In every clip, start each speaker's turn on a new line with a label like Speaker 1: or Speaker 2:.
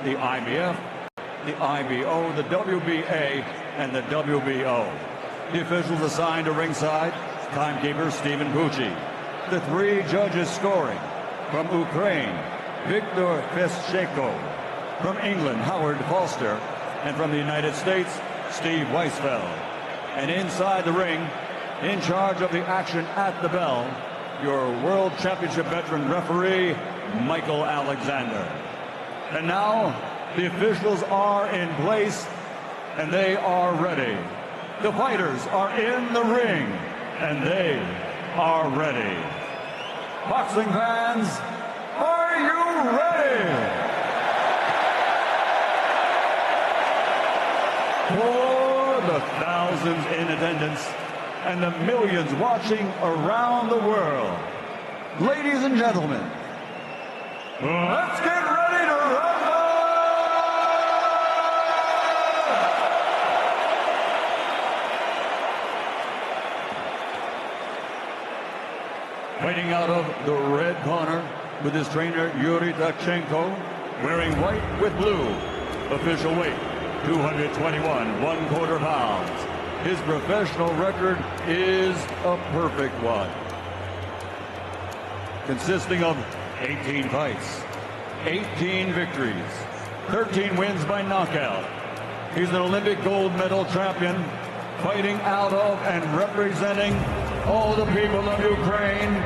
Speaker 1: the IBF, the IBO, the WBA, and the WBO. The officials assigned to ringside, timekeeper Stephen Pucci. The three judges scoring: from Ukraine, Viktor Feschenko; from England, Howard Foster; and from the United States, Steve Weisfeld. And inside the ring, in charge of the action at the bell, your World Championship veteran referee, Michael Oleksandr. And now, the officials are in place, and they are ready. The fighters are in the ring, and they are ready. Boxing fans, are you ready? For the thousands in attendance and the millions watching around the world, ladies and gentlemen, let's get ready to rumble! Fighting out of the red corner with his trainer Yuri Tachenko, wearing white with blue. Official weight, 221 1/4 pounds. His professional record is a perfect one, consisting of 18 fights, 18 victories, 13 wins by knockout. He's an Olympic gold medal champion, fighting out of and representing all the people of Ukraine,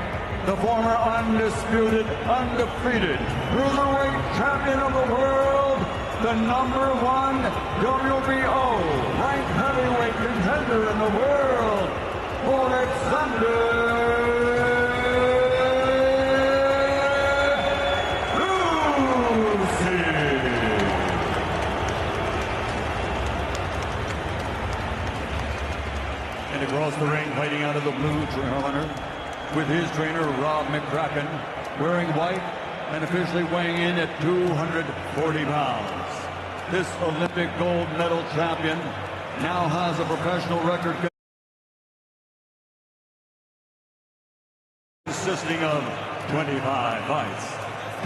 Speaker 1: the former undisputed, undefeated cruiserweight champion of the world, the #1 WBO ranked heavyweight contender in the world, Oleksandr Usyk. And across the ring, fighting out of the blue corner, with his trainer Rob McCracken, wearing white and officially weighing in at 240 pounds. This Olympic gold medal champion now has a professional record consisting of 25 fights,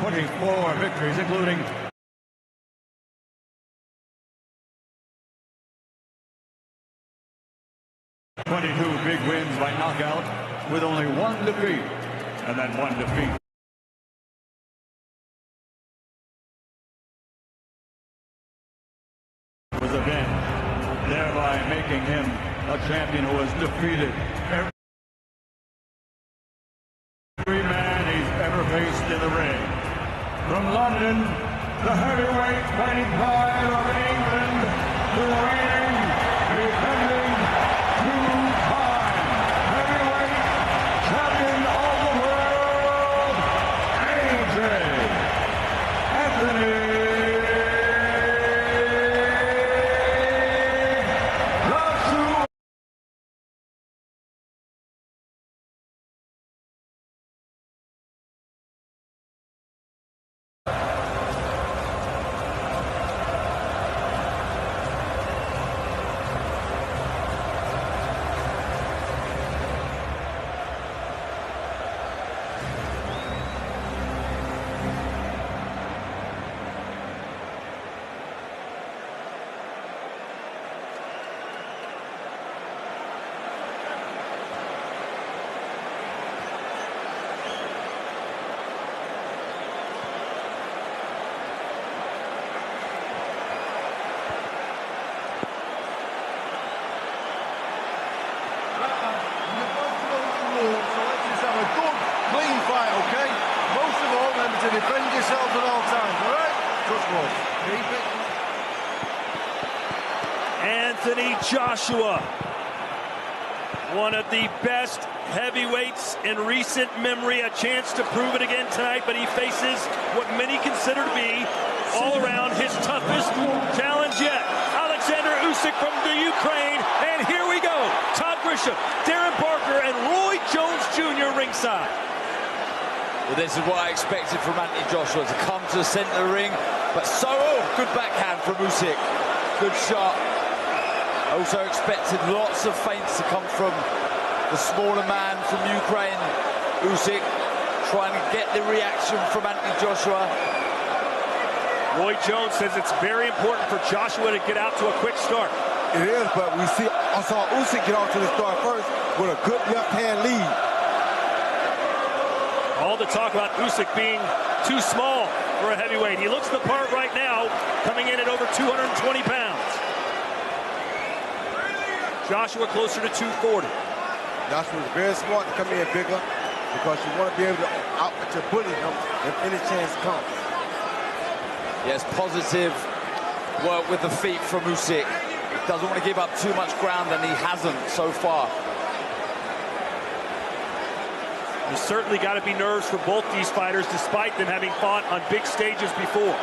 Speaker 1: 24 victories, including 22 big wins by knockout, with only one defeat, and then one defeat was avenged, thereby making him a champion who has defeated every man he's ever faced in the ring. From London, the heavyweight fighting pride of England, the reigning, defending, two-time heavyweight champion of the world, Anthony.
Speaker 2: To defend yourselves at all times, all right? Just one. Keep it.
Speaker 3: Anthony Joshua, one of the best heavyweights in recent memory, a chance to prove it again tonight, but he faces what many consider to be all around his toughest challenge yet. Oleksandr Usyk from the Ukraine, and here we go. Todd Grisham, Darren Barker, and Roy Jones Jr. ringside.
Speaker 4: Well, this is what I expected from Anthony Joshua, to come to the centre of the ring, but good backhand from Usyk, good shot. I also expected lots of feints to come from the smaller man from Ukraine, Usyk, trying to get the reaction from Anthony Joshua.
Speaker 3: Roy Jones says it's very important for Joshua to get out to a quick start.
Speaker 2: It is, but I saw Usyk get off to the start first with a good left hand lead.
Speaker 3: All the talk about Usyk being too small for a heavyweight. He looks the part right now, coming in at over 220 pounds. Joshua closer to 240.
Speaker 2: Joshua's very smart to come in bigger because you want to be able to bully him if any chance comes.
Speaker 4: Yes, positive work with the feet from Usyk. Doesn't want to give up too much ground, and he hasn't so far.
Speaker 3: There's certainly got to be nerves for both these fighters, despite them having fought on big stages before.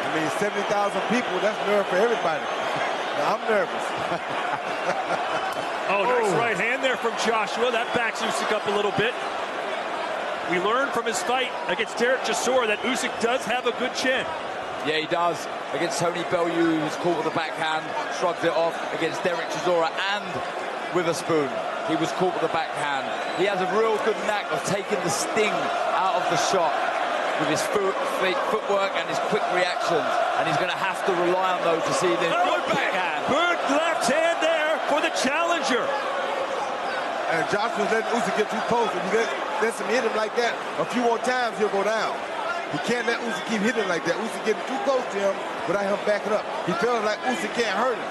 Speaker 2: I mean, 70,000 people, that's nerve for everybody. Now, I'm nervous.
Speaker 3: Oh, nice right hand there from Joshua. That backs Usyk up a little bit. We learned from his fight against Derek Chisora that Usyk does have a good chin.
Speaker 4: Yeah, he does. Against Tony Bellew, he was caught with a backhand, shrugged it off. Against Derek Chisora and Witherspoon, he was caught with a backhand. He has a real good knack of taking the sting out of the shot with his footwork and his quick reactions. And he's going to have to rely on those to see this. Good backhand.
Speaker 3: Good left hand there for the challenger.
Speaker 2: And Joshua's letting Usyk get too close. If you let him hit him like that a few more times, he'll go down. He can't let Usyk keep hitting like that. Usyk getting too close to him without him backing up. He feels like Usyk can't hurt him.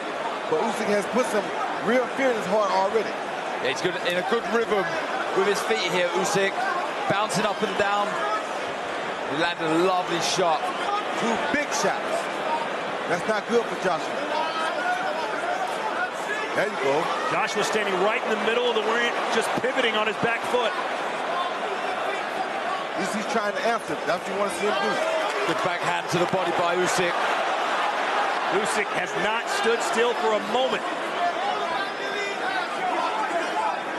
Speaker 2: But Usyk has put some real fear in his heart already.
Speaker 4: Yeah, he's good in a good rhythm with his feet here, Usyk. Bouncing up and down. He landed a lovely shot.
Speaker 2: 2 big shots. That's not good for Joshua. There you go.
Speaker 3: Joshua standing right in the middle of the ring, just pivoting on his back foot.
Speaker 2: He's trying to answer. That's what you want to see him do.
Speaker 4: Good backhand to the body by Usyk.
Speaker 3: Usyk has not stood still for a moment.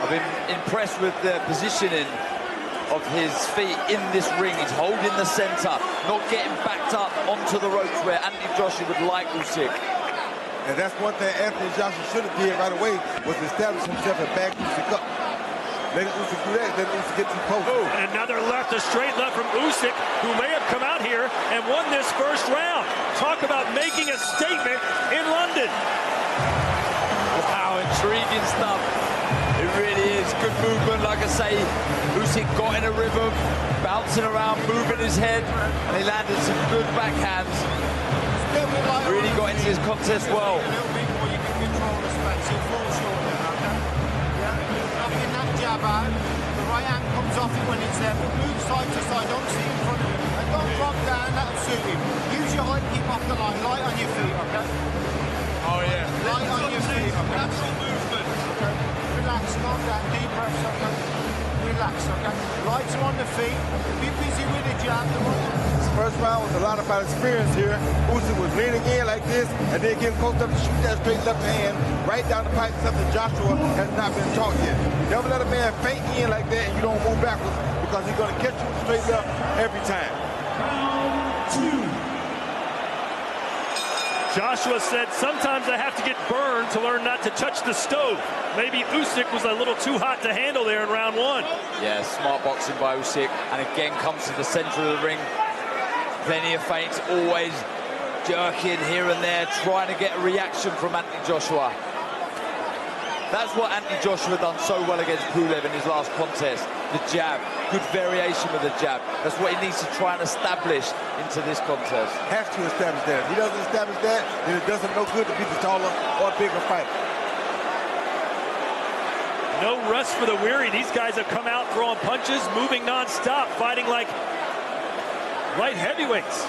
Speaker 4: I've been impressed with the positioning of his feet in this ring. He's holding the center, not getting backed up onto the ropes where Anthony Joshua would like Usyk.
Speaker 2: And that's one thing Anthony Joshua should have did right away, was establish himself and back Usyk up. Let Usyk do that, let Usyk get too close.
Speaker 3: Oh, and another left, a straight left from Usyk, who may have come out here and won this first round. Talk about making a statement in London.
Speaker 4: Wow, intriguing stuff. It really is. Good movement, like I say. Usyk got in a rhythm, bouncing around, moving his head, and he landed some good backhands. Really got into this contest well.
Speaker 5: A little bit more, you can control the space. He'll fall short there, okay? Yeah. Knocking that jab out. The right hand comes off it when it's there, but move side to side. Don't see in front of him. And don't drop down, that'll suit him. Use your height, keep off the line. Light on your feet, okay?
Speaker 3: Oh, yeah.
Speaker 5: Light on your feet, okay?
Speaker 3: Natural movement.
Speaker 5: Okay. Relax, calm down, deep breaths, okay? Relax, okay? Lights are on the feet. Be busy with the jab.
Speaker 2: First round was a lot about experience here. Usyk was leaning in like this and then getting close up to shoot that straight left hand right down the pipe, something Joshua has not been taught yet. You never let a man feint in like that and you don't move backwards because he's going to catch you straight left every time.
Speaker 3: Joshua said, sometimes I have to get burned to learn not to touch the stove. Maybe Usyk was a little too hot to handle there in round 1.
Speaker 4: Yeah, smart boxing by Usyk, and again comes to the center of the ring. Plenty of feints, always jerking here and there, trying to get a reaction from Anthony Joshua. That's what Anthony Joshua done so well against Pulev in his last contest. The jab, good variation with the jab. That's what he needs to try and establish into this contest.
Speaker 2: Has to establish that. If he doesn't establish that, then it doesn't no good to be the taller or bigger fighter.
Speaker 3: No rest for the weary. These guys have come out throwing punches, moving non-stop, fighting like light heavyweights.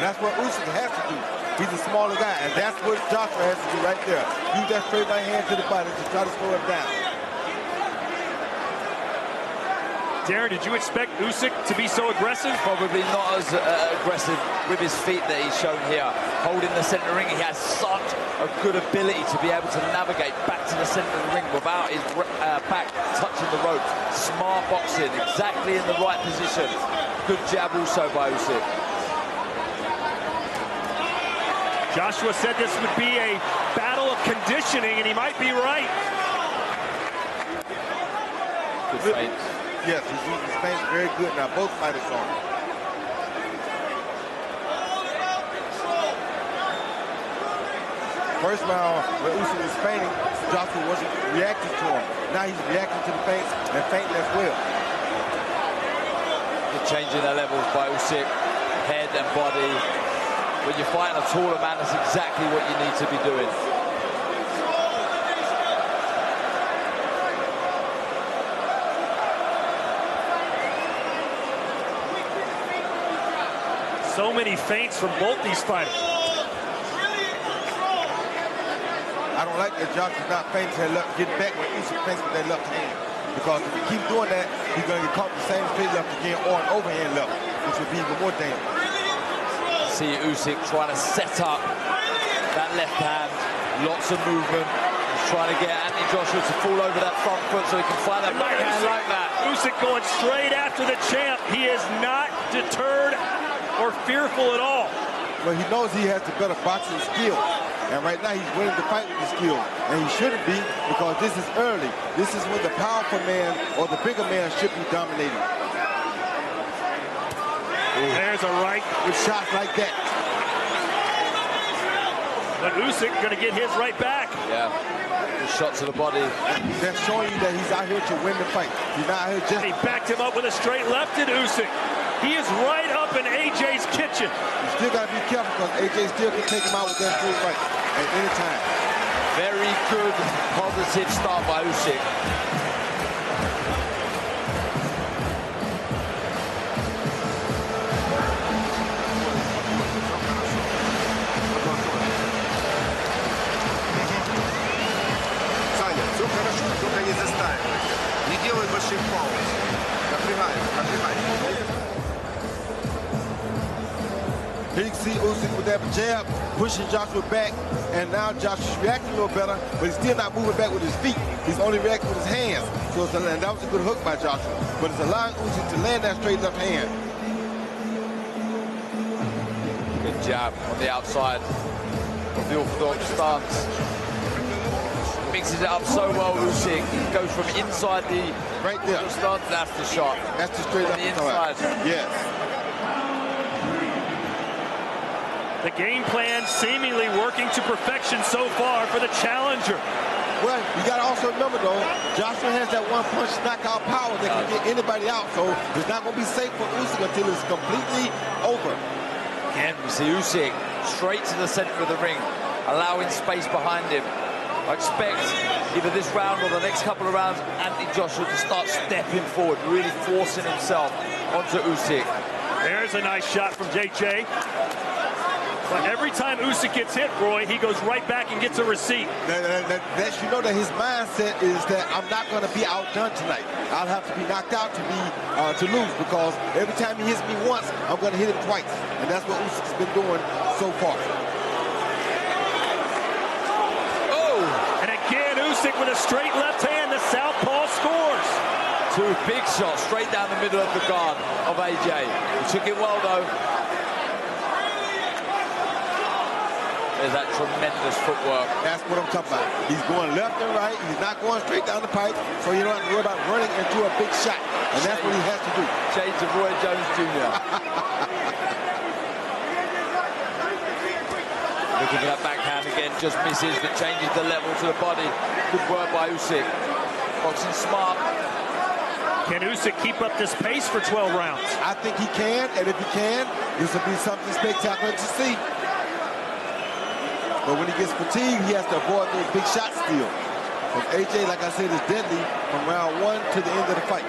Speaker 2: That's what Usyk has to do. He's a smaller guy, and that's what Joshua has to do right there. Use that straight right hand to the body to try to slow him down.
Speaker 3: Darren, did you expect Usyk to be so aggressive?
Speaker 4: Probably not as aggressive with his feet that he's shown here. Holding the center ring, he has such a good ability to be able to navigate back to the center of the ring without his back touching the ropes. Smart boxing, exactly in the right position. Good jab also by Usyk.
Speaker 3: Joshua said this would be a battle of conditioning, and he might be right.
Speaker 4: Good feints.
Speaker 2: Yes, he's using his feints very good now. Both fighters on. First round, when Usyk was feigning, Joshua wasn't reacting to him. Now he's reacting to the feints and feinting as well.
Speaker 4: You're changing the levels by Usyk, head and body. When you're fighting a taller man, that's exactly what you need to be doing.
Speaker 3: So many feints from both these fighters.
Speaker 2: I don't like that Joshua's not feinting to that left, getting back when Usyk feints with that left hand. Because if he keeps doing that, he's going to get caught with the same straight left again or an overhand left, which would be even more dangerous.
Speaker 4: See Usyk trying to set up that left hand. Lots of movement. He's trying to get Anthony Joshua to fall over that front foot so he can find that back hand like that.
Speaker 3: Usyk going straight after the champ. He is not deterred or fearful at all.
Speaker 2: Well, he knows he has the better boxing skill. And right now he's willing to fight with the skill. And he shouldn't be, because this is early. This is when the powerful man or the bigger man should be dominating.
Speaker 3: There's a right.
Speaker 2: With shots like that.
Speaker 3: But Usyk going to get his right back.
Speaker 4: Yeah. Good shot to the body.
Speaker 2: That's showing you that he's out here to win the fight. He's not out here just...
Speaker 3: He backed him up with a straight left at Usyk. He is right up in AJ's kitchen.
Speaker 2: You still got to be careful, because AJ still can take him out with that straight right at any time.
Speaker 4: Very good, positive start by Usyk.
Speaker 5: Саня, все хорошо, только не заставим. Не делай больших пауз. Напрягай, напрягай.
Speaker 2: Here you see Usyk with that jab, pushing Joshua back, and now Joshua's reacting a little better, but he's still not moving back with his feet. He's only reacting with his hands. So it's and that was a good hook by Joshua, but it's allowing Usyk to land that straight left hand.
Speaker 4: Good jab on the outside of the orthodox stance. Mixes it up so well, Usyk. Goes from inside the
Speaker 2: right there
Speaker 4: stance. That's the shot.
Speaker 2: That's the straight left
Speaker 4: inside.
Speaker 2: Yes.
Speaker 3: The game plan seemingly working to perfection so far for the challenger.
Speaker 2: Well, you got to also remember, though, Joshua has that one-punch knockout power that can get anybody out, so it's not going to be safe for Usyk until it's completely over.
Speaker 4: Again, we see Usyk straight to the center of the ring, allowing space behind him. I expect either this round or the next couple of rounds, Anthony Joshua to start stepping forward, really forcing himself onto Usyk.
Speaker 3: There's a nice shot from JJ. But every time Usyk gets hit, Roy, he goes right back and gets a receipt.
Speaker 2: That you know that his mindset is that I'm not going to be outdone tonight. I'll have to be knocked out to lose, because every time he hits me once, I'm going to hit him twice. And that's what Usyk's been doing so far.
Speaker 3: Oh! And again, Usyk with a straight left hand. The southpaw scores.
Speaker 4: Two big shots straight down the middle of the guard of AJ. He took it well, though. There's that tremendous footwork.
Speaker 2: That's what I'm talking about. He's going left and right. He's not going straight down the pipe, so you don't have to worry about running into a big shot. And that's what he has to do.
Speaker 4: Shades of Roy Jones Jr. Looking at that backhand again, just misses, but changes the level to the body. Good work by Usyk. Boxing smart.
Speaker 3: Can Usyk keep up this pace for 12 rounds?
Speaker 2: I think he can, and if he can, this will be something spectacular to see. But when he gets fatigued, he has to avoid those big shots still. Because AJ, like I said, is deadly from round 1 to the end of the fight.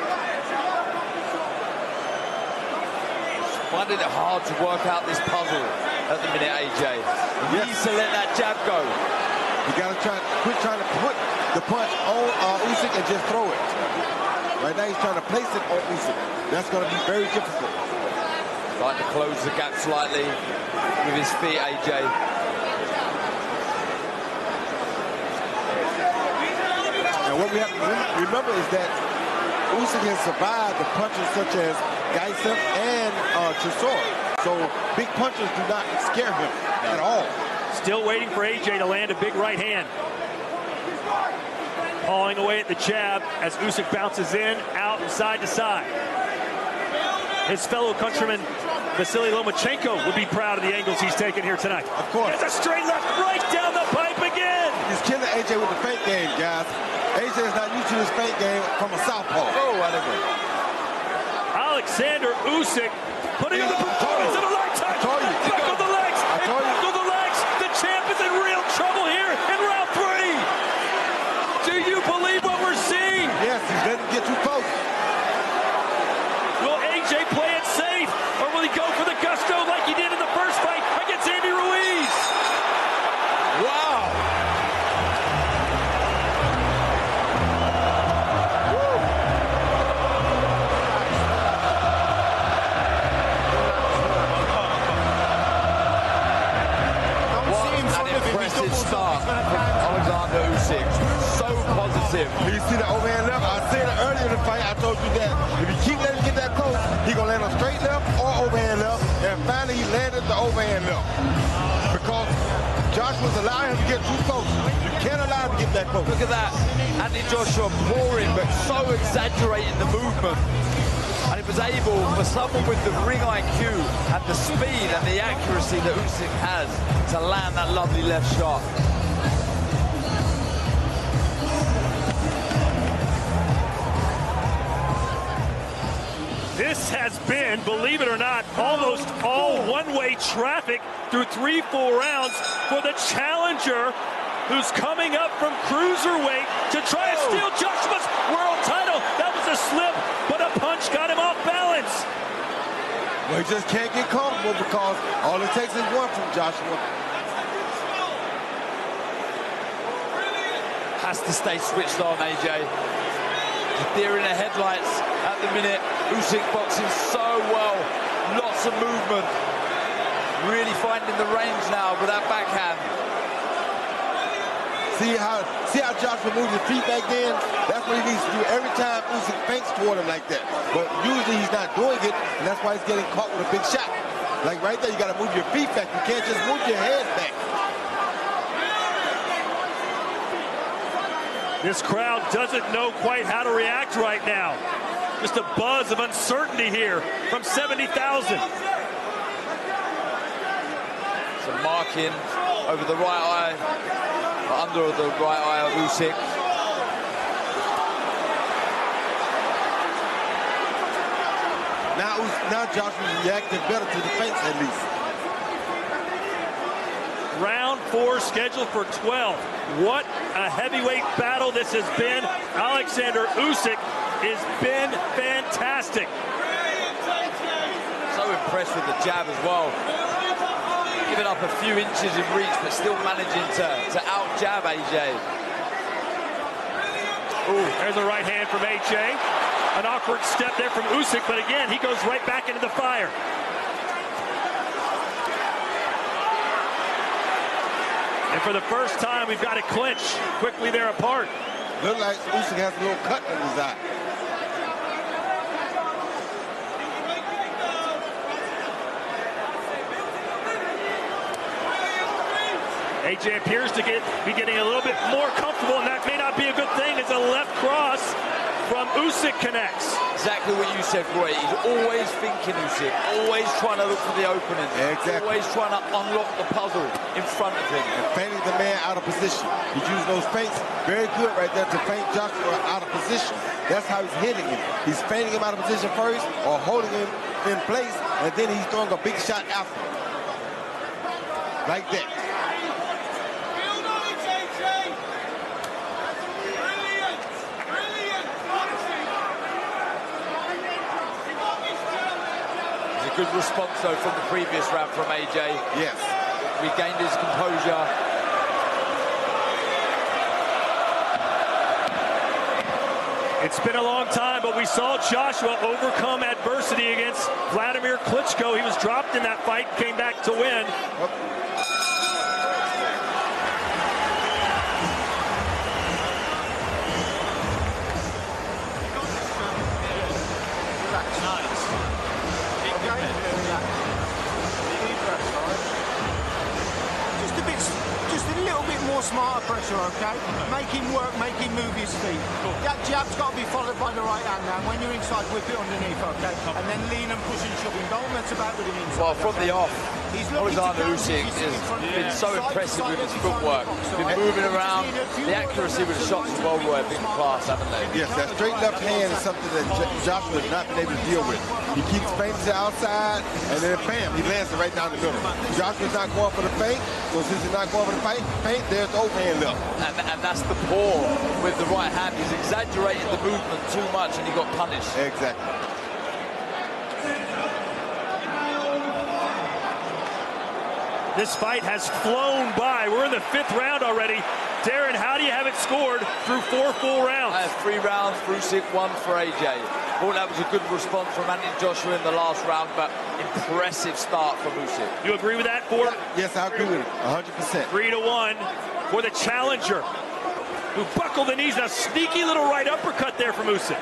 Speaker 4: Finding it hard to work out this puzzle at the minute, AJ. He needs to let that jab go.
Speaker 2: You got to quit trying to put the punch on Usyk and just throw it. Right now, he's trying to place it on Usyk. That's going to be very difficult.
Speaker 4: Trying to close the gap slightly with his feet, AJ.
Speaker 2: And what we have to remember is that Usyk has survived the punches such as Geisel and Chisora. So big punches do not scare him at all.
Speaker 3: Still waiting for AJ to land a big right hand. Pawing away at the jab as Usyk bounces in, out, and side to side. His fellow countryman Vasily Lomachenko would be proud of the angles he's taken here tonight.
Speaker 2: Of course.
Speaker 3: It's a straight left right down the pipe again.
Speaker 2: He's killing AJ with the feint game, guys. AJ is not used to this feint game from a southpaw.
Speaker 4: Oh, whatever.
Speaker 3: Oleksandr Usyk putting in the performance of a lifetime.
Speaker 2: I told you.
Speaker 3: Back on the legs.
Speaker 2: I told you.
Speaker 3: Back on the legs. The champ is in real trouble here in round 3. Do you believe what we're seeing?
Speaker 2: Yes, he's letting him get too close.
Speaker 3: Will AJ play it safe, or will he go for the gusto like he did in the first fight against Andy Ruiz?
Speaker 4: Wow. Impressive start from Oleksandr Usyk. So positive.
Speaker 2: Do you see the overhand left? I said it earlier in the fight. I told you that if you keep letting him get that close, he's going to land on straight left or overhand left. And finally, he landed the overhand left. Because Joshua's allowing him to get too close. You can't allow him to get that close.
Speaker 4: Look at that. Andy Joshua pouring, but so exaggerating the movement. And it was able, for someone with the ring IQ and the speed and the accuracy that Usyk has, to land that lovely left shot.
Speaker 3: This has been, believe it or not, almost all one-way traffic through 3-4 rounds for the challenger who's coming up from cruiserweight to try to steal Joshua's world title. That was a slip, but a punch got him off balance.
Speaker 2: Well, he just can't get comfortable because all it takes is one from Joshua.
Speaker 4: Has to stay switched on, AJ. Deer in the headlights at the minute. Usyk boxing so well. Lots of movement. Really finding the range now with that backhand.
Speaker 2: See how Joshua moved his feet back then? That's what he needs to do every time Usyk feints toward him like that. But usually he's not doing it, and that's why he's getting caught with a big shot. Like right there, you got to move your feet back. You can't just move your head back.
Speaker 3: This crowd doesn't know quite how to react right now. Just a buzz of uncertainty here from 70,000.
Speaker 4: Some marking over the right eye, under the right eye of Usyk.
Speaker 2: Now Joshua's reacting better to the feints at least.
Speaker 3: Round 4 scheduled for 12. What a heavyweight battle this has been. Oleksandr Usyk has been fantastic.
Speaker 4: So impressed with the jab as well. Giving up a few inches in reach, but still managing to out-jab AJ.
Speaker 3: Ooh, there's a right hand from AJ. An awkward step there from Usyk, but again, he goes right back into the fire. And for the first time, we've got a clinch. Quickly, they're apart.
Speaker 2: Looks like Usyk has a little cut in his eye.
Speaker 3: AJ appears to be getting a little bit more comfortable, and that may not be a good thing as a left cross from Usyk connects.
Speaker 4: Exactly what you said, Roy. He's always thinking Usyk, always trying to look for the opening.
Speaker 2: Exactly.
Speaker 4: Always trying to unlock the puzzle in front of him.
Speaker 2: And feinting the man out of position. He's using those feints very good right there to feint Joshua out of position. That's how he's hitting him. He's feinting him out of position first or holding him in place, and then he's throwing a big shot after him. Like that.
Speaker 4: Good response, though, from the previous round from AJ.
Speaker 2: Yes.
Speaker 4: Regained his composure.
Speaker 3: It's been a long time, but we saw Joshua overcome adversity against Vladimir Klitschko. He was dropped in that fight, came back to win.
Speaker 5: more smarter pressure, okay? Make him work, make him move his feet. That jab's got to be followed by the right hand now. When you're inside, whip it underneath, okay? And then lean and push and shove him. Don't mess about with him inside.
Speaker 4: Well, from the off,
Speaker 5: Oleksandr
Speaker 4: Usyk has been so impressive with his footwork. Been moving around. The accuracy with the shots as well were big class, haven't they?
Speaker 2: Yes, that straight left hand is something that Joshua has not been able to deal with. He keeps feinting to the outside, and then bam, he lands it right down the middle. Joshua's not going for the feint, so since he's not going for the feint, there's the overhand left.
Speaker 4: And that's the paw with the right hand. He's exaggerated the movement too much, and he got punished.
Speaker 2: Exactly.
Speaker 3: This fight has flown by. We're in the 5th round already. Darren, how do you have it scored through 4 full rounds?
Speaker 4: I have 3 rounds for Usyk, 1 for AJ. Thought that was a good response from Anthony Joshua in the last round, but impressive start from Usyk.
Speaker 3: You agree with that, Ford?
Speaker 2: Yes, I agree with it, 100%.
Speaker 3: 3-1 for the challenger, who buckled the knees. A sneaky little right uppercut there from Usyk.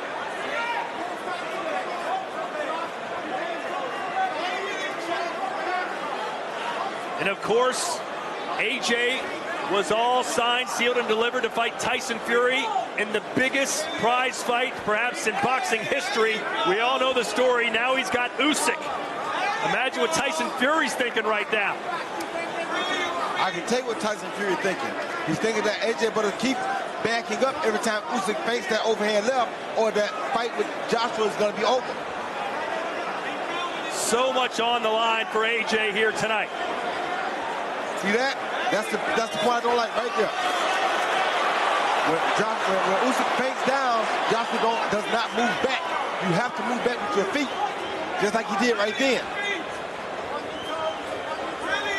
Speaker 3: And of course, AJ was all signed, sealed, and delivered to fight Tyson Fury in the biggest prize fight, perhaps in boxing history. We all know the story. Now he's got Usyk. Imagine what Tyson Fury's thinking right now.
Speaker 2: I can take what Tyson Fury is thinking. He's thinking that AJ better keep backing up every time Usyk fakes that overhand left, or that fight with Joshua is going to be over.
Speaker 3: So much on the line for AJ here tonight.
Speaker 2: See that? That's the point I don't like right there. When Usyk fakes down, Joshua does not move back. You have to move back with your feet, just like he did right then.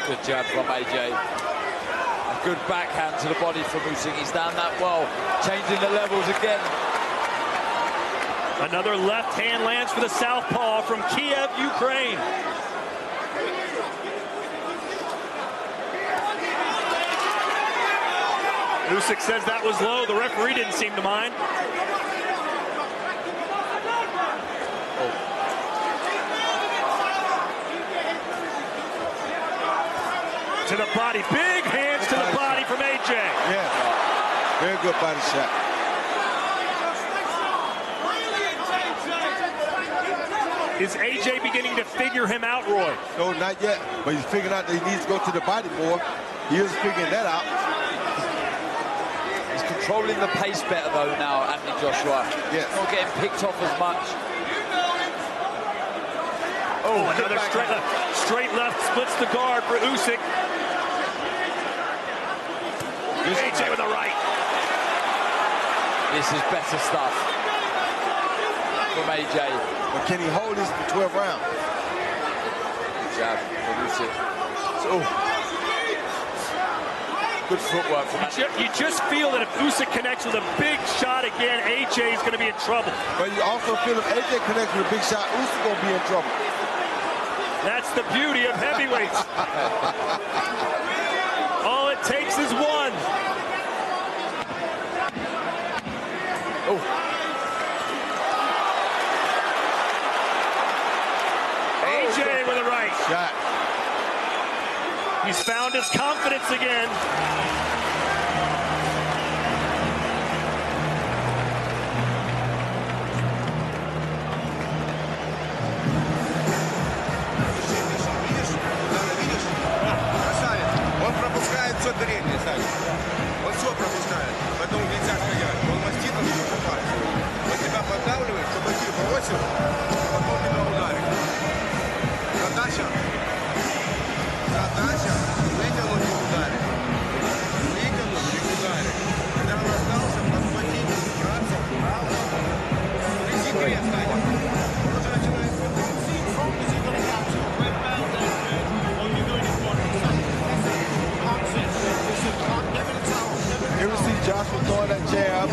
Speaker 4: Good jab from AJ. A good backhand to the body from Usyk. He's done that well, changing the levels again.
Speaker 3: Another left hand lands for the southpaw from Kiev, Ukraine. Usyk says that was low. The referee didn't seem to mind. To the body. Big hands to the body from AJ.
Speaker 2: Yeah. Very good body shot.
Speaker 3: Is AJ beginning to figure him out, Roy?
Speaker 2: No, not yet. But he's figuring out that he needs to go to the body more. He is figuring that out.
Speaker 4: Controlling the pace better though now, Anthony Joshua.
Speaker 2: Yes.
Speaker 4: Not getting picked off as much.
Speaker 3: Oh, another straight left. Straight left splits the guard for Usyk. AJ with a right.
Speaker 4: This is better stuff from AJ.
Speaker 2: But can he hold this for 12 rounds?
Speaker 4: Good jab from Usyk. Good footwork from AJ.
Speaker 3: You just feel that if Usyk connects with a big shot again, AJ is going to be in trouble.
Speaker 2: But you also feel if AJ connects with a big shot, Usyk going to be in trouble.
Speaker 3: That's the beauty of heavyweights. All it takes is one.
Speaker 4: Oh.
Speaker 3: AJ with a right.
Speaker 2: Shot.
Speaker 3: He's found his confidence again.
Speaker 6: Он пропускает все переднее, Саша. Он все пропускает. Поэтому нельзя стоять. Он маститом не попадает. Он тебя поддавливает, чтобы ты бросил, а потом тебя ударит. Задача вытянуть и ударить. Вытянуть и ударить. Когда он остался, подхватить, браться вправо. Ты секрет станет. Уже начинает
Speaker 2: You ever see Joshua throwing that jab,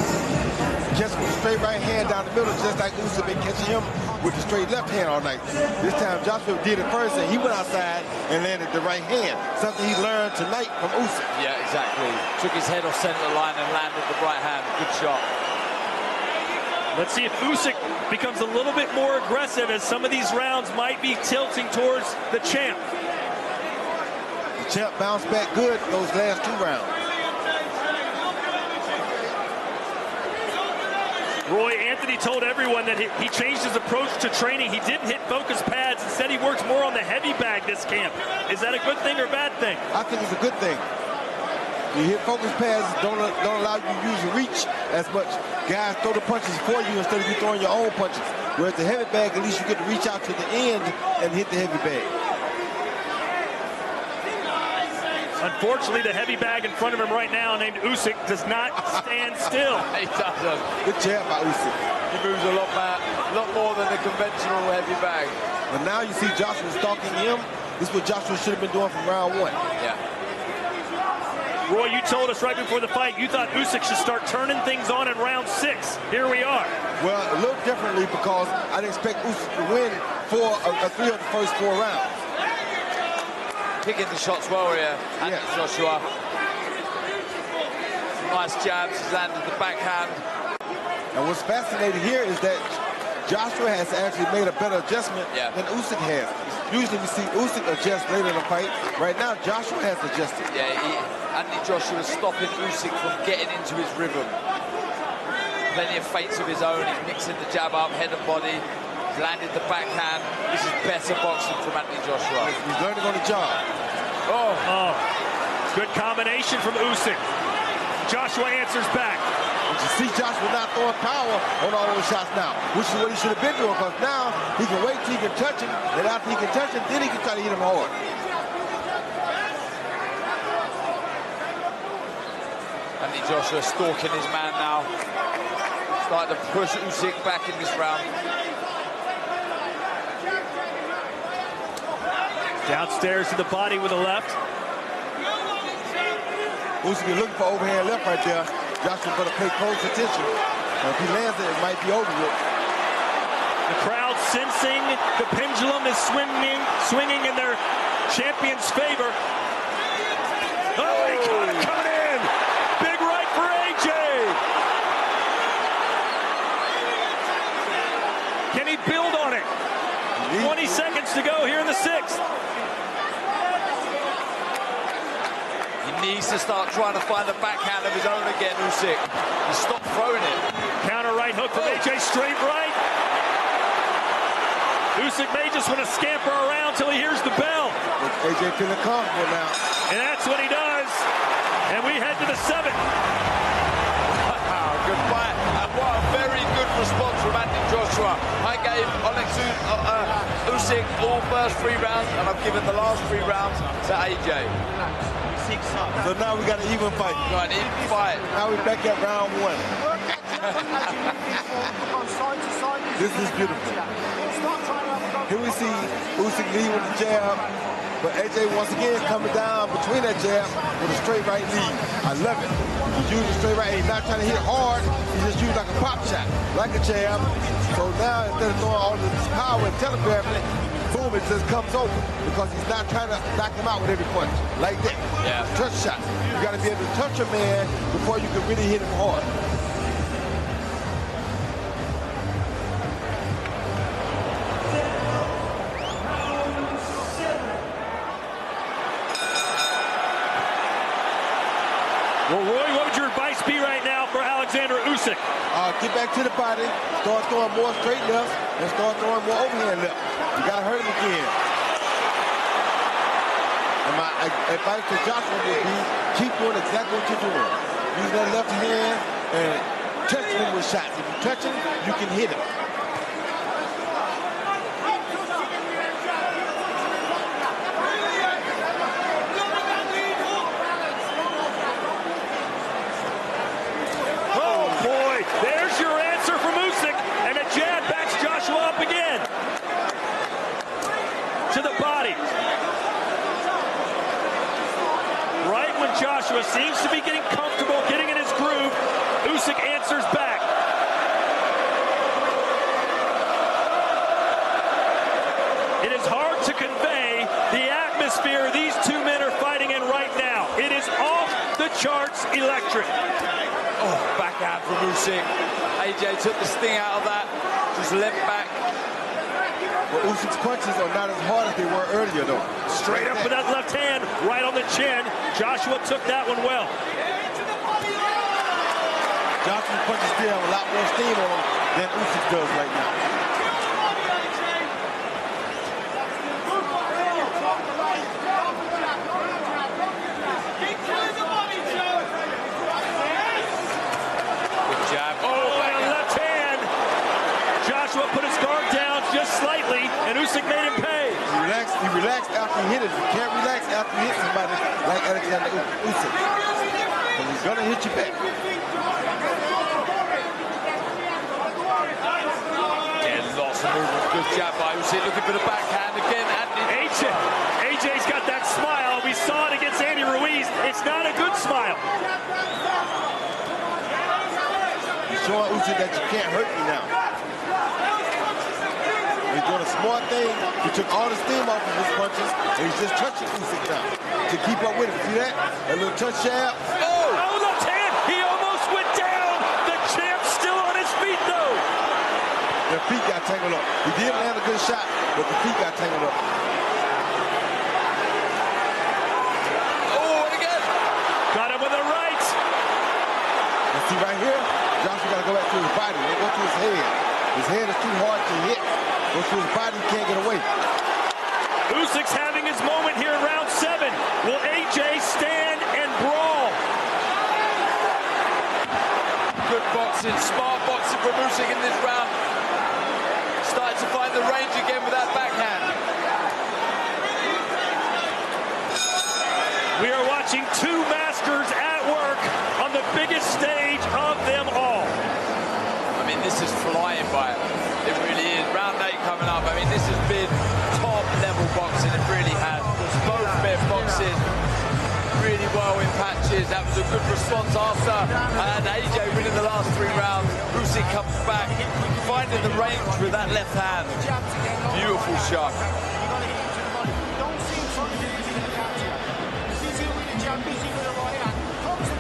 Speaker 2: catch with a straight right hand down the middle, just like Usyk been catching him with the straight left hand all night. This time Joshua did it first, and he went outside and landed the right hand, something he learned tonight from Usyk.
Speaker 4: Yeah, exactly. Took his head off center line and landed the right hand. Good shot.
Speaker 3: Let's see if Usyk becomes a little bit more aggressive, as some of these rounds might be tilting towards the champ.
Speaker 2: The champ bounced back good those last 2 rounds.
Speaker 3: Roy, Anthony told everyone that he changed his approach to training. He didn't hit focus pads. Instead, he works more on the heavy bag this camp. Is that a good thing or bad thing?
Speaker 2: I think it's a good thing. You hit focus pads, don't allow you to use your reach as much. Guys throw the punches for you instead of you throwing your own punches. Whereas the heavy bag, at least you get to reach out to the end and hit the heavy bag.
Speaker 3: Unfortunately, the heavy bag in front of him right now, named Usyk, does not stand still.
Speaker 4: He doesn't.
Speaker 2: Good jab by Usyk.
Speaker 4: He moves a lot more than the conventional heavy bag.
Speaker 2: But now you see Joshua stalking him. This is what Joshua should have been doing from round 1.
Speaker 4: Yeah.
Speaker 3: Roy, you told us right before the fight you thought Usyk should start turning things on in round 6. Here we are.
Speaker 2: Well, a little differently because I didn't expect Usyk to win 3 of the first 4 rounds.
Speaker 4: Picking the shots well here, Anthony Joshua. Nice jabs, he's landed the backhand.
Speaker 2: And what's fascinating here is that Joshua has actually made a better adjustment than Usyk has. Usually we see Usyk adjust later in the fight. Right now, Joshua has adjusted.
Speaker 4: Yeah, Anthony Joshua is stopping Usyk from getting into his rhythm. Plenty of feints of his own. He's mixing the jab up, head and body. He's landed the backhand. This is better boxing from Anthony Joshua.
Speaker 2: He's learning on the job.
Speaker 3: Oh. Good combination from Usyk. Joshua answers back.
Speaker 2: But you see Joshua not throwing power on all those shots now, which is what he should have been doing, because now he can wait till he can touch him, and after he can touch him, then he can try to hit him hard.
Speaker 4: Anthony Joshua stalking his man now. Starting to push Usyk back in this round.
Speaker 3: Downstairs to the body with a left.
Speaker 2: Usyk is looking for overhand left right there. Joshua better pay close attention. And if he lands it, it might be over with.
Speaker 3: The crowd sensing the pendulum is swinging in their champion's favor. Oh, he caught it coming in. Big right for AJ. Can he build on it? 20 seconds to go here in the 6th.
Speaker 4: He needs to start trying to find the backhand of his own again, Usyk. He stopped throwing it.
Speaker 3: Counter right hook from AJ, straight right. Usyk may just want to scamper around till he hears the bell.
Speaker 2: AJ feeling comfortable now.
Speaker 3: And that's what he does. And we head to the 7th.
Speaker 4: Wow, good fight. And what a very good response from Anthony Joshua. I gave Usyk all first 3 rounds, and I've given the last 3 rounds to AJ.
Speaker 2: So now we got an even fight.
Speaker 4: Got an even fight.
Speaker 2: Now we're back at round 1. This is beautiful. Here we see Usyk lead with the jab, but AJ once again coming down between that jab with a straight right lead. I love it. He's using the straight right. He's not trying to hit hard. He's just using like a pop shot, like a jab. So now instead of throwing all this power and telegraphing it, boom, it just comes over because he's not trying to knock him out with every punch like that.
Speaker 4: Yeah.
Speaker 2: Touch shot. You got to be able to touch a man before you can really hit him hard.
Speaker 3: Well, Roy, what would your advice be right now for Oleksandr Usyk?
Speaker 2: Get back to the body, start throwing more straight lefts, and start throwing more overhand left. You got to hurt him again. And my advice to Joshua would be, keep doing exactly what you're doing. Use that left hand and touch him with shots. If you touch him, you can hit him.
Speaker 3: There's your answer from Usyk, and a jab backs Joshua up again. To the body. Right when Joshua seems to be getting comfortable, getting in his groove, Usyk answers back. It is hard to convey the atmosphere these 2 men are fighting in right now. It is off the charts electric.
Speaker 4: Oh, backhand from Usyk. AJ took the sting out of that. Just leant back.
Speaker 2: But Usyk's punches are not as hard as they were earlier, though.
Speaker 3: Straight up with that left hand, right on the chin. Joshua took that one well.
Speaker 2: Joshua punches still have a lot more steam on them than Usyk does right now.
Speaker 3: Good jab. Oh, and a left hand. Joshua put his guard down just slightly, and Usyk made him pay.
Speaker 2: He relaxed after he hit it. You can't relax after you hit somebody like Oleksandr Usyk. And he's gonna hit you back.
Speaker 4: Yeah, lots of movement. Good jab by Usyk. Looking for the backhand again.
Speaker 3: AJ's got that smile. We saw it against Andy Ruiz. It's not a good smile.
Speaker 2: He's showing Usyk that you can't hurt me now. He's doing a smart thing. He took all the steam off of his punches, and he's just touching Usyk now to keep up with him. See that? That little touch jab.
Speaker 3: Oh, left hand. He almost went down. The champ's still on his feet, though.
Speaker 2: The feet got tangled up. He did land a good shot, but the feet got tangled up.
Speaker 4: Oh, and again.
Speaker 3: Got him with a right.
Speaker 2: You see right here, Joshua got to go back to his body. Don't go to his head. His head is too hard to hit. Go to his body, he can't get away.
Speaker 3: Usyk's having his moment here in round 7. Will AJ stand and brawl?
Speaker 4: Good boxing, smart boxing from Usyk in this round. Starting to find the range again with that backhand.
Speaker 3: We are watching two masters at work on the biggest stage of them all.
Speaker 4: I mean, this is flying by it. It really is. Round 8 coming up. I mean, this has been top-level boxing. It really has. Both men boxing really well in patches. That was a good response after. And AJ winning the last 3 rounds. Usyk comes back, finding the range with that left hand. Beautiful shot.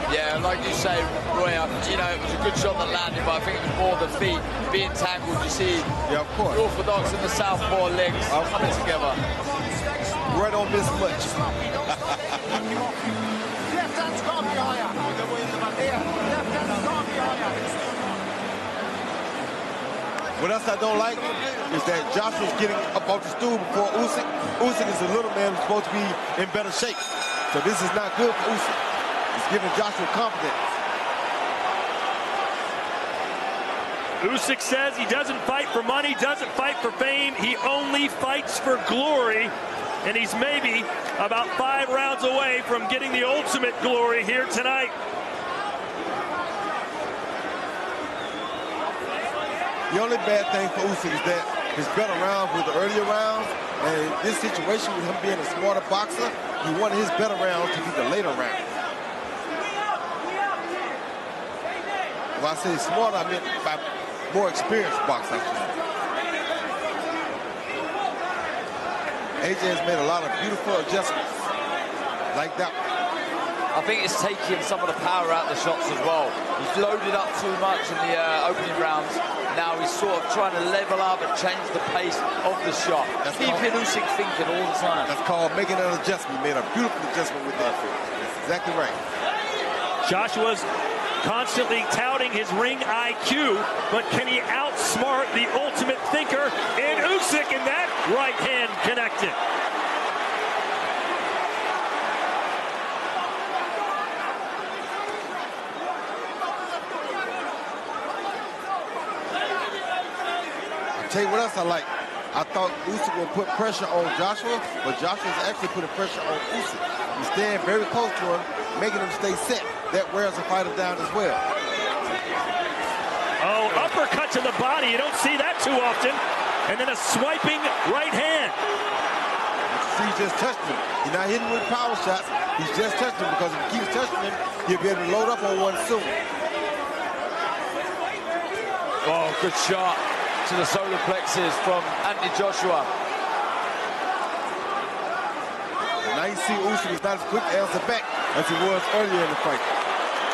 Speaker 4: Yeah, like you say, Roy, you know, it was a good shot that landed, but I think it was more the feet being tangled. You see,
Speaker 2: yeah, of course,
Speaker 4: the orthodox and the southpaw legs coming together.
Speaker 2: Roy don't miss much. What else I don't like is that Joshua's getting up off the stool before Usyk. Usyk is a little man who's supposed to be in better shape. So this is not good for Usyk. It's giving Joshua confidence.
Speaker 3: Usyk says he doesn't fight for money, doesn't fight for fame. He only fights for glory. And he's maybe about 5 rounds away from getting the ultimate glory here tonight.
Speaker 2: The only bad thing for Usyk is that his better rounds were the earlier rounds. And in this situation, with him being a smarter boxer, he wanted his better rounds to be the later rounds. When I say smarter, I meant by more experienced boxers. AJ has made a lot of beautiful adjustments like that.
Speaker 4: I think it's taking some of the power out of the shots as well. He's loaded up too much in the opening rounds. Now he's sort of trying to level up and change the pace of the shot. Keeping Usyk thinking all the time.
Speaker 2: That's called making an adjustment. He made a beautiful adjustment with that. That's exactly right.
Speaker 3: Joshua's constantly touting his ring IQ, but can he outsmart the ultimate thinker in Usyk, and that right hand connected?
Speaker 2: I'll tell you what else I like. I thought Usyk would put pressure on Joshua, but Joshua's actually putting pressure on Usyk. He's staying very close to him, making him stay set. That wears the fighter down as well.
Speaker 3: Oh, uppercut to the body. You don't see that too often. And then a swiping right hand.
Speaker 2: He's just touched him. He's not hitting with power shots. He's just touched him, because if he keeps touching him, he'll be able to load up on one soon.
Speaker 4: Oh, good shot to the solar plexus from Anthony Joshua.
Speaker 2: Now you see Usyk is not as quick to answer back as he was earlier in the fight.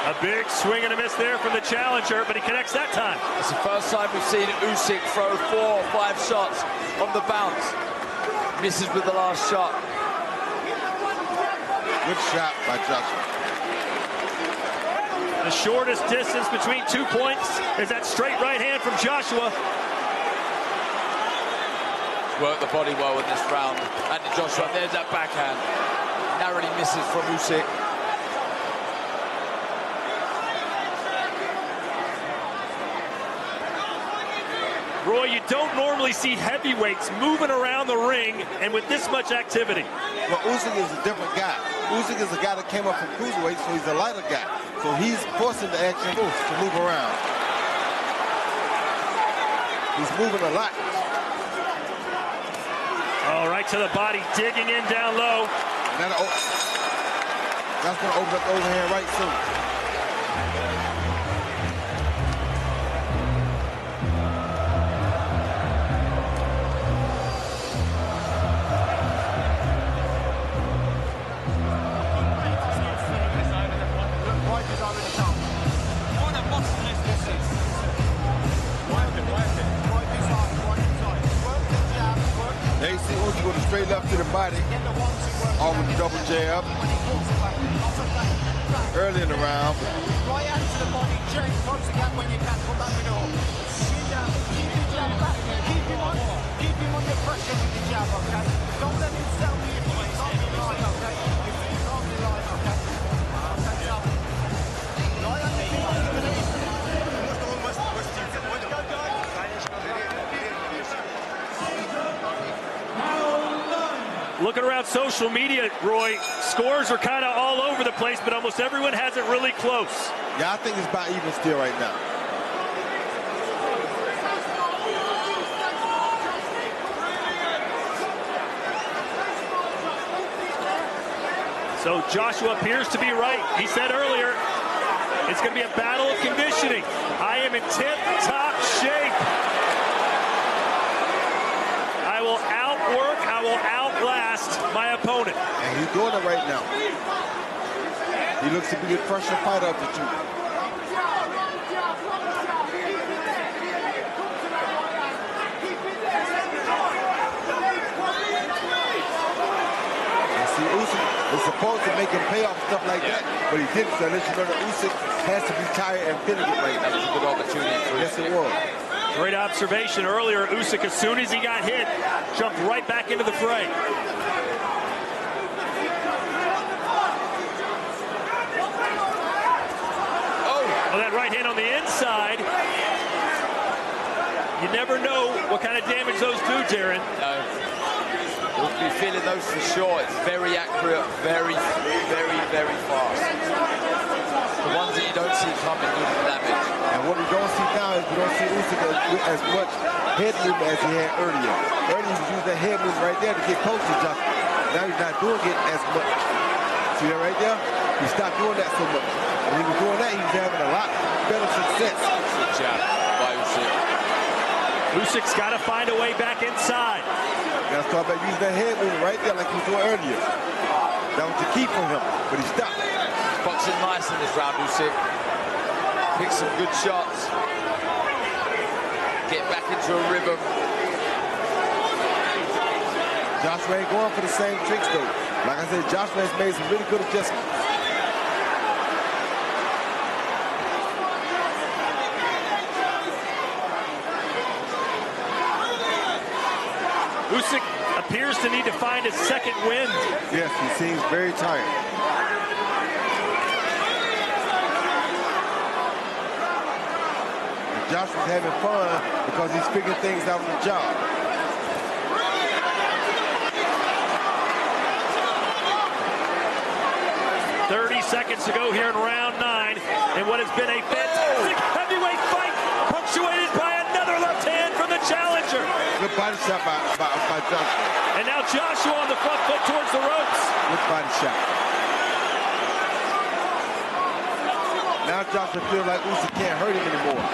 Speaker 3: A big swing and a miss there from the challenger, but he connects that time.
Speaker 4: It's the first time we've seen Usyk throw 4 or 5 shots on the bounce. Misses with the last shot.
Speaker 2: Good shot by Joshua.
Speaker 3: The shortest distance between 2 points is that straight right hand from Joshua.
Speaker 4: Worked the body well in this round. And Joshua, there's that backhand. Narrowly misses from Usyk.
Speaker 3: Roy, you don't normally see heavyweights moving around the ring and with this much activity.
Speaker 2: Well, Usyk is a different guy. Usyk is a guy that came up from cruiserweight, so he's a lighter guy. So he's forcing the action to move around. He's moving a lot.
Speaker 3: Oh, right to the body, digging in down low.
Speaker 2: That's going to open up the overhand right soon. They see Usyk go straight left to the body, all with the double jab. Early in the round.
Speaker 5: Right hand to the body, change, close the gap when you can, come back with it all. Sit down, keep the jab back, keep him under pressure with the jab, okay? Don't let him sell you if you can't be lying, okay? If you can't be lying, okay? Okay, jab. Right hand to the body,
Speaker 3: Looking around social media, Roy, scores are kind of all over the place, but almost everyone has it really close.
Speaker 2: Yeah, I think it's about even still right now.
Speaker 3: So Joshua appears to be right. He said earlier, it's going to be a battle of conditioning. I am in tip-top shape. I will outwork, I will outlast my opponent.
Speaker 2: And he's doing it right now. He looks to be the fresher fighter of the two. And see, Usyk is supposed to make him pay off stuff like that, but he didn't. So let you know that Usyk has to be tired and feeling it right now.
Speaker 4: That was a good opportunity for
Speaker 2: Yes,
Speaker 4: Usyk.
Speaker 2: it was.
Speaker 3: Great observation earlier. Usyk, as soon as he got hit, jumped right back into the fray. Oh, that right hand on the inside. You never know what kind of damage those do, Darren.
Speaker 4: No. We'll be feeling those for sure. It's very accurate, very, very, very fast. The ones that you don't see coming do the damage.
Speaker 2: And what we don't see now is we don't see Usyk as much head movement as he had earlier. Earlier he was using that head movement right there to get close to Joshua. Now he's not doing it as much. See that right there? He stopped doing that so much. When he was doing that, he was having a lot better success.
Speaker 4: Good jab by Usyk.
Speaker 3: Usyk's got to find a way back inside.
Speaker 2: Now start back using that head movement right there like he was doing earlier. That was the key for him, but he stopped.
Speaker 4: Boxing nice in this round, Usyk. Pick some good shots. Get back into a rhythm.
Speaker 2: Joshua ain't going for the same tricks though. Like I said, Joshua has made some really good adjustments.
Speaker 3: Usyk appears to need to find his second wind.
Speaker 2: Yes, he seems very tired. Joshua's having fun because he's figuring things out on the job.
Speaker 3: Seconds to go here in round 9 in what has been a fantastic heavyweight fight, punctuated by another left hand from the challenger.
Speaker 2: Good body shot by Joshua.
Speaker 3: And now Joshua on the front foot towards the ropes.
Speaker 2: Good body shot. Now Joshua feels like Usyk can't hurt him anymore.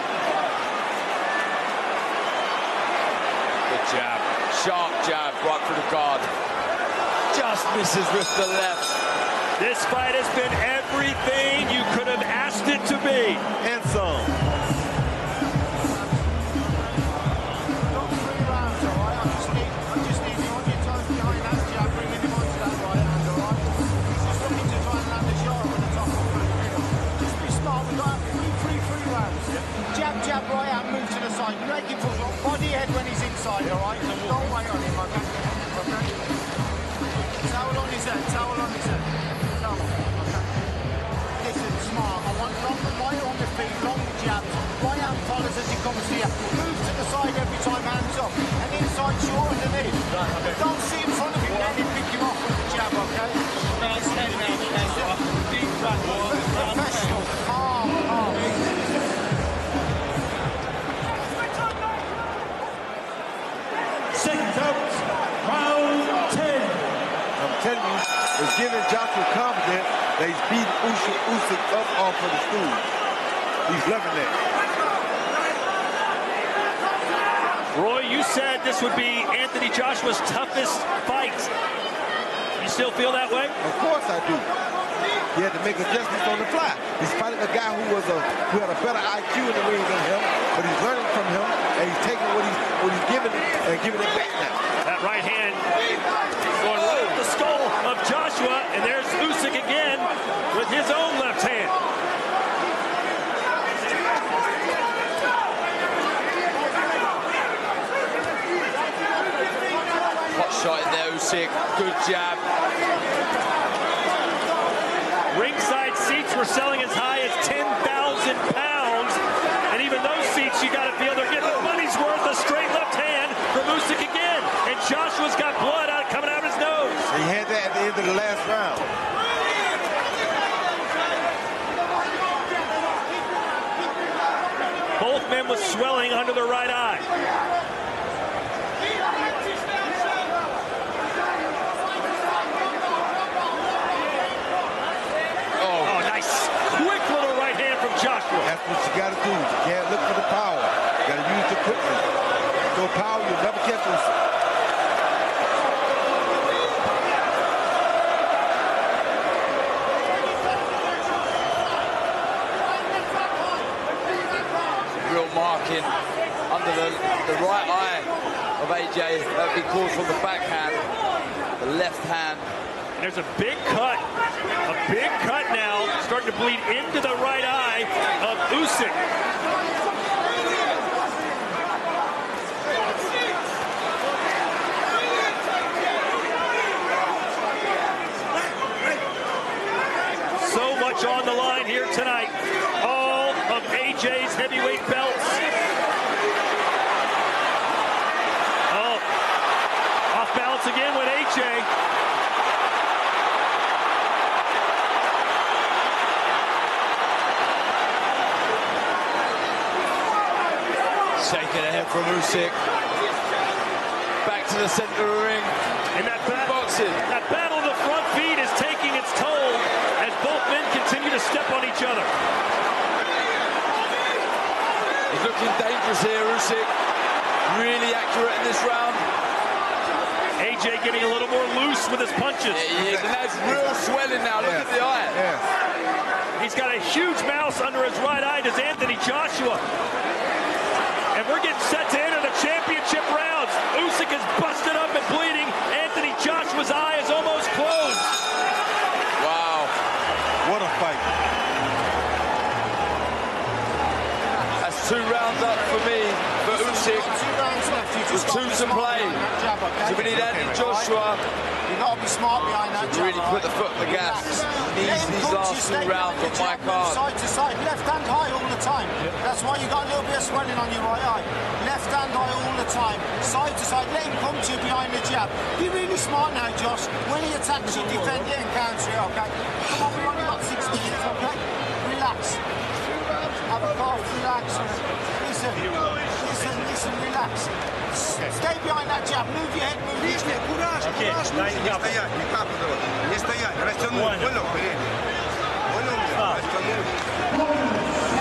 Speaker 4: Good jab. Sharp jab right through the guard. Just misses with the left.
Speaker 3: This fight has been everything you could have asked it to be.
Speaker 2: And some. beating Usyk up off of the stool. He's loving that.
Speaker 3: Roy, you said this would be Anthony Joshua's toughest fight. You still feel that way?
Speaker 2: Of course I do. He had to make adjustments on the fly. He's fighting a guy who had a better IQ in the ring than him, but he's learning from him, and he's taking what he's giving and giving it back now.
Speaker 3: That right hand going right at the skull of Joshua, and there's Usyk again with his own left hand.
Speaker 4: Hot shot in there, Usyk. Good jab.
Speaker 3: Ringside seats were selling as high as 10,000 pounds, and even those seats, you got to feel they're getting the money's worth. A straight left hand from Usyk again, and Joshua's got blood coming out of his nose.
Speaker 2: He had that at the end of the last round.
Speaker 3: Both men with swelling under the right eye. Oh, nice. Quick little right hand from Joshua.
Speaker 2: That's what you got to do. You can't look for the power. You got to use the quickness. No power, you'll never catch Usyk.
Speaker 4: Real marking under the right eye of AJ. That would be called from the backhand. The left hand.
Speaker 3: And there's a big cut now, starting to bleed into the right eye of Usyk. So much on the line here tonight. All of AJ's heavyweight belts. Oh, off balance again with AJ.
Speaker 4: Shaking ahead from Usyk. Back to the center of the ring.
Speaker 3: And that
Speaker 4: boxing.
Speaker 3: That battle of the front feet is taking its toll as both men continue to step on each other.
Speaker 4: He's looking dangerous here, Usyk. Really accurate in this round.
Speaker 3: AJ getting a little more loose with his punches.
Speaker 4: Yeah, he is, and that's real swelling now. Look at the eye.
Speaker 2: Yes.
Speaker 3: He's got a huge mouse under his right eye, does Anthony Joshua. And we're getting set to enter the championship rounds. Usyk is busted up and bleeding. Anthony Joshua's eye is almost closed.
Speaker 4: Wow.
Speaker 2: What a fight.
Speaker 4: That's 2 rounds up for me, for Usyk. With 2 to play. So we need Anthony Joshua
Speaker 5: You've got to be smart behind that
Speaker 4: to
Speaker 5: jab,
Speaker 4: really put the foot on the gas. Needs these last 2 rounds on my card.
Speaker 5: Side to side, left hand high all the time. That's why you got a little bit of swelling on your right eye. Left hand high all the time, side to side. Let him come to you behind the jab. Be really smart now, Josh. When he attacks you, defend it and counter it, okay? Come on, we've only got 6 minutes, okay? Relax. Have a cough, relax. Listen, relax. Stay behind that jab. Move your head, move your head.
Speaker 3: Okay,
Speaker 6: Не стоять, не так вот. Не стоять, растянуть. Понял? Понял меня? Растянуть.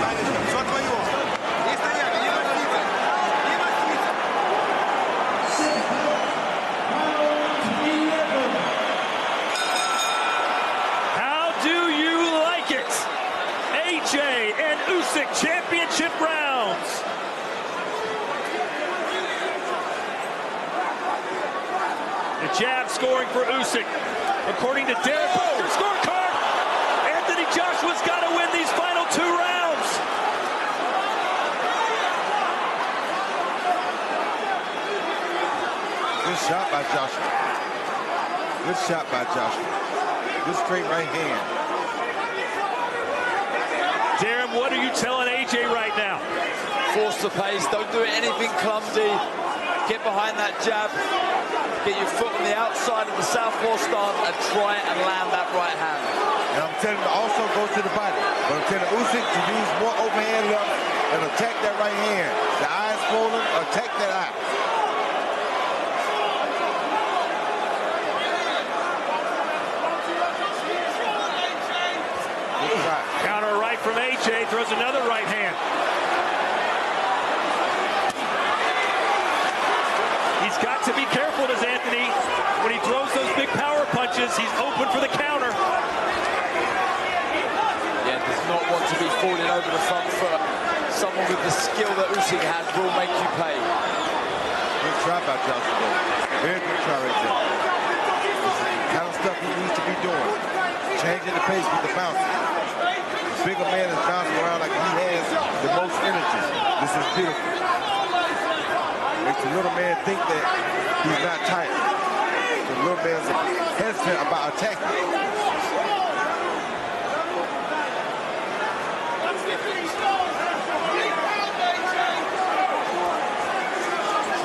Speaker 6: Танечка, все твое. Не стоять, не носиться. Не носиться.
Speaker 3: How do you like it? AJ and Usyk championship rounds. The jab scoring for Usyk. According to Derek Booker's scorecard, Anthony Joshua's got to win these final 2 rounds.
Speaker 2: Good shot by Joshua. Good shot by Joshua. Good straight right hand.
Speaker 3: Darren, what are you telling AJ right now?
Speaker 4: Force the pace. Don't do anything clumsy. Get behind that jab. Get your foot on the outside of the southpaw stance and try and land that right hand.
Speaker 2: And I'm telling you to also go to the body. But I'm telling Usyk to use more overhand left and attack that right hand. The eye's swollen, attack that eye. Good try.
Speaker 3: Counter right from AJ, throws another right hand. He's got to be careful, does Anthony. When he throws those big power punches, he's open for the counter.
Speaker 4: Yeah, does not want to be falling over the front foot. Someone with the skill that Usyk has will make you pay.
Speaker 2: Good try by Joshua. Very good try right there. This is the kind of stuff he needs to be doing. Changing the pace with the bouncing. The bigger man is bouncing around like he has the most energy. This is beautiful. Makes the little man think that he's not tired. The little man's hesitant about attacking.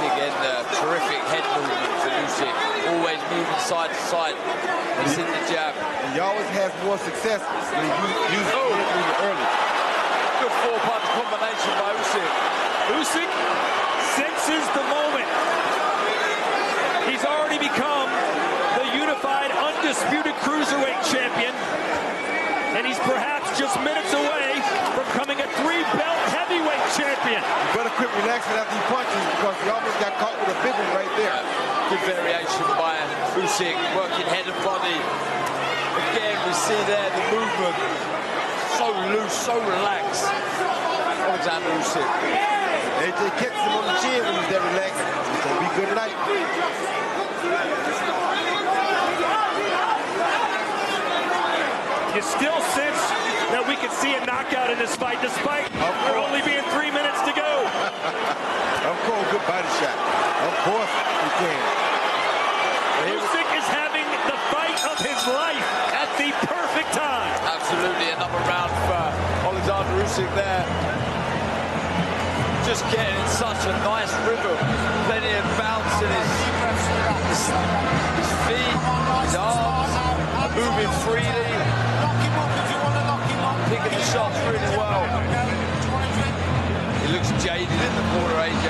Speaker 4: Again, terrific head movement for Usyk. Always moving side to side. He's in the jab.
Speaker 2: He always has more success when he uses it early.
Speaker 4: Good four-punch combination by Usyk.
Speaker 3: Usyk senses the moment. He's already become the unified, undisputed cruiserweight champion. And he's perhaps just minutes away from becoming a three-belt heavyweight champion.
Speaker 2: You better quit relaxing after he punches because he almost got caught with a big one right there.
Speaker 4: Good variation by Usyk, working head and body. Again, we see there the movement. So loose, so relaxed. Oleksandr Usyk.
Speaker 2: AJ catches him on the chin when he's that relaxed. It's going to be good tonight.
Speaker 3: You still sense that we could see a knockout in this fight, despite there only being 3 minutes to go.
Speaker 2: Of course, good body shot. Of course, we can.
Speaker 3: Usyk is having the fight of his life at the perfect time.
Speaker 4: Absolutely, another round for Oleksandr Usyk there. Just getting in such a nice rhythm. Plenty of bounce in his feet, his arms, moving freely. Picking the shots really well. He looks jaded in the corner, AJ.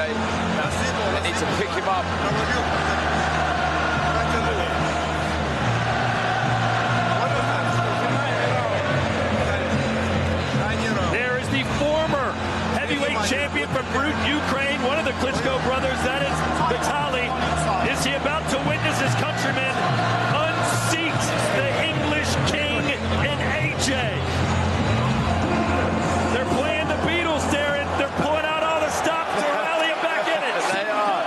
Speaker 4: They need to pick him up.
Speaker 3: There is the former heavyweight champion from Ukraine, one of the Klitschko brothers, that is Vitaly. Is he about to witness his countrymen unseat the English king in AJ? They're playing the Beatles there, and they're pulling out all the stops to rally him back in it.
Speaker 4: They are.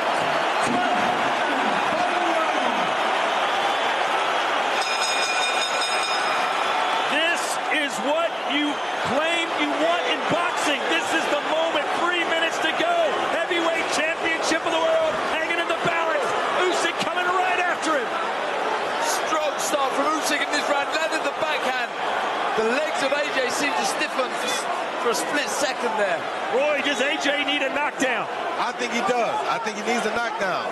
Speaker 3: This is what you claim you want in boxing. This is the moment. 3 minutes to go. Heavyweight championship of the world hanging in the balance. Usyk coming right after him.
Speaker 4: Strong start from Usyk in this round. Landed the backhand. The legs of AJ seem to stiffen for a split second there.
Speaker 3: Roy, does AJ need a knockdown?
Speaker 2: I think he does. I think he needs a knockdown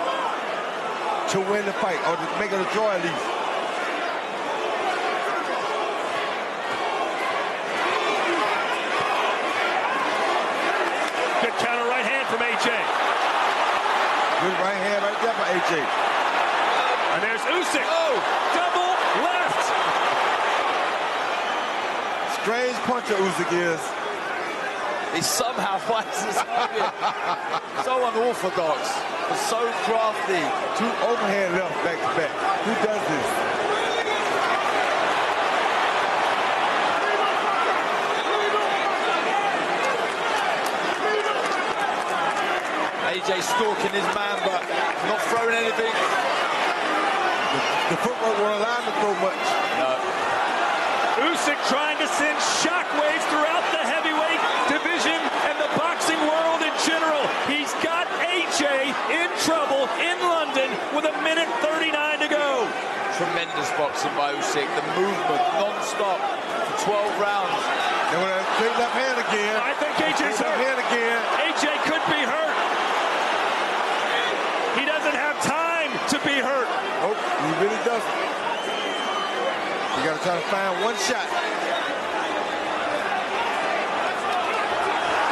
Speaker 2: to win the fight or to make it a draw at least.
Speaker 3: Good counter right hand from AJ.
Speaker 2: Good right hand right there by AJ.
Speaker 3: And there's Usyk. Oh, double left.
Speaker 2: Strange puncher Usyk is.
Speaker 4: He somehow finds his target. So unorthodox, but so crafty.
Speaker 2: Two overhand left back to back. Who does this?
Speaker 4: AJ stalking his man, but not throwing anything.
Speaker 2: The footwork won't allow him to throw much.
Speaker 4: No.
Speaker 3: Usyk trying to send shockwaves throughout the heavyweight division and the boxing world in general. He's got AJ in trouble in London with 1:39 to go.
Speaker 4: Tremendous boxing by Usyk. The movement non-stop for 12 rounds.
Speaker 2: They want to straight left hand again.
Speaker 3: I think AJ's
Speaker 2: Straight left
Speaker 3: hurt.
Speaker 2: hand again.
Speaker 3: AJ could be hurt. He doesn't have time to be hurt.
Speaker 2: Nope, he really doesn't. You got to try to find one shot.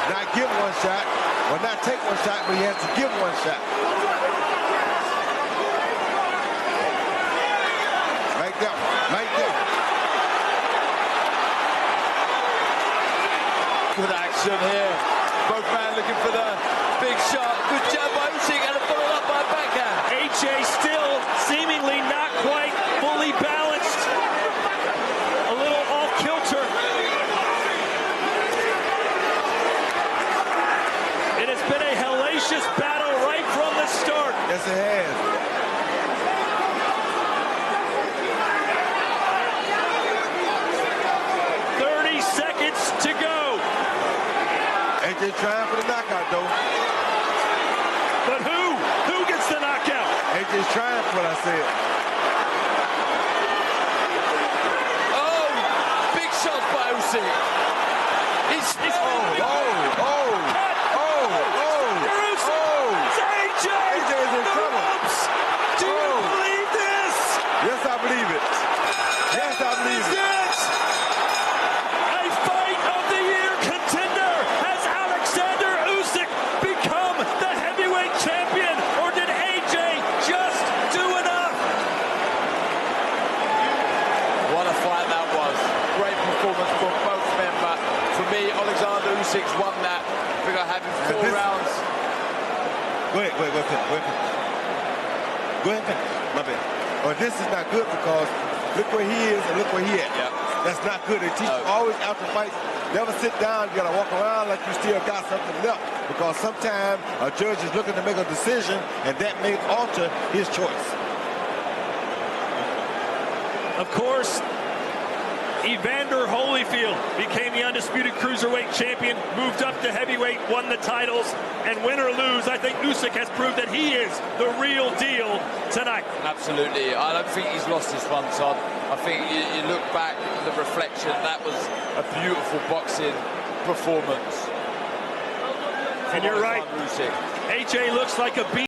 Speaker 2: Not give one shot, or not take one shot, but he has to give one shot. Like that one, like that.
Speaker 4: Good action here. Both men looking for the big shot. Good jab by Usyk and a follow up by a backhand.
Speaker 3: AJ still seemingly not quite fully balanced. A little off kilter. It has been a hellacious battle right from the start.
Speaker 2: Yes, it has.
Speaker 3: 30 seconds to go.
Speaker 2: AJ trying for the knockout, though.
Speaker 3: But who gets the knockout?
Speaker 2: AJ's trying for what I said.
Speaker 4: Oh, big shots by Usyk. He's
Speaker 3: It's AJ!
Speaker 2: is in trouble.
Speaker 3: Do you believe this?
Speaker 2: Yes, I believe it. Yes, I believe it.
Speaker 3: A fight of the year contender. Has Oleksandr Usyk become the heavyweight champion, or did AJ just do enough?
Speaker 4: What a fight that was. Great performance from both men, but for me, Oleksandr Usyk's won that. I think I had him 4 rounds.
Speaker 2: Go ahead, finish. My bad. Well, this is not good because look where he is and look where he at.
Speaker 4: Yeah.
Speaker 2: That's not good. They teach you always after fights, never sit down. You gotta walk around like you still got something left, because sometimes a judge is looking to make a decision and that may alter his choice.
Speaker 3: Of course, Evander Holyfield became the undisputed cruiserweight champion, moved up to heavyweight, won the titles, and win or lose, I think Usyk has proved that he is the real deal tonight.
Speaker 4: Absolutely. I don't think he's lost this one, Todd. I think you look back, the reflection, that was a beautiful boxing performance.
Speaker 3: And you're right.
Speaker 4: Usyk.
Speaker 3: AJ looks like a beast.